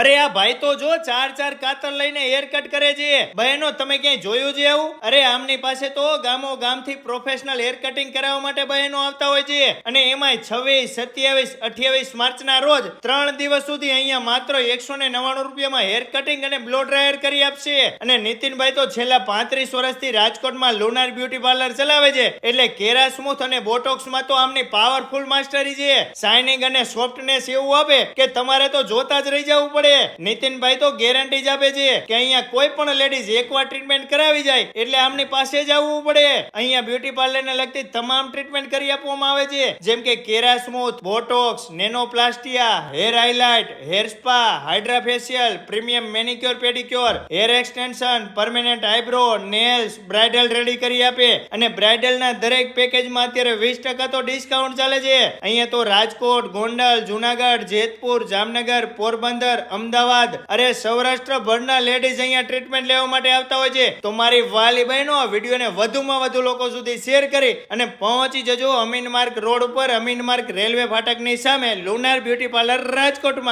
અરે આ ભાઈ તો જો ચાર કાતર લઈને હેર કટ કરે છે. બહેનો તમે ક્યાંય જોયું છે આવું? અરે આમની પાસે તો ગામો ગામથી પ્રોફેશનલ હેર કટિંગ કરાવવા માટે બહેનો આવતા હોય છે. અને એમાંય 26, 27, 28 માર્ચના રોજ 3 દિવસ સુધી અહીંયા માત્ર 199 રૂપિયામાં હેર કટિંગ અને બ્લો ડ્રાયર કરી આપશે. અને નીતિનભાઈ તો છેલ્લા 35 વર્ષથી રાજકોટમાં લુનાર બ્યુટી પાર્લર ચલાવે છે. એટલે કેરા સ્મૂથ અને બોટોક્સમાં તો આમની પાવરફુલ માસ્ટરી છે. શાઇનિંગ અને સોફ્ટનેસ એવું આપે કે તમારે તો જોતા જ રહી જવું પડે. નીતિનભાઈ તો ગેરંટી જ આપે છે કે અહીંયા કોઈ પણ લેડીઝ એકવાર ટ્રીટમેન્ટ કરાવી જાય એટલે આમની પાસે જ આવવું પડે. અહીંયા બ્યુટી પાર્લરને લગતી તમામ ટ્રીટમેન્ટ કરી આપવામાં આવે છે, જેમ કે kera smooth, botox, nanoplastia, hair highlight, hair spa, hydra facial, premium manicure pedicure, hair extension, permanent eyebrow, nails, bridal ready કરી આપે. અને બ્રાઇડલના દરેક પેકેજમાં અત્યારે 20% તો ડિસ્કાઉન્ટ ચાલે છે. અહીંયા તો રાજકોટ, ગોંડલ, જુનાગઢ, જેતપુર, જામનગર, પોરબંદર, અમદાવાદ, અરે સૌરાષ્ટ્રભરના લેડીઝ અહીંયા ટ્રીટમેન્ટ લેવા માટે આવતા હોય છે. તો મારી વાલી બહેનો આ વિડીયોને વધુમાં વધુ લોકો સુધી શેર કરી અને પહોંચી જજો અમીન માર્ગ રોડ ઉપર, અમીન માર્ગ રેલવે ફાટકની સામે લુનાર બ્યુટી પાર્લર રાજકોટમાં.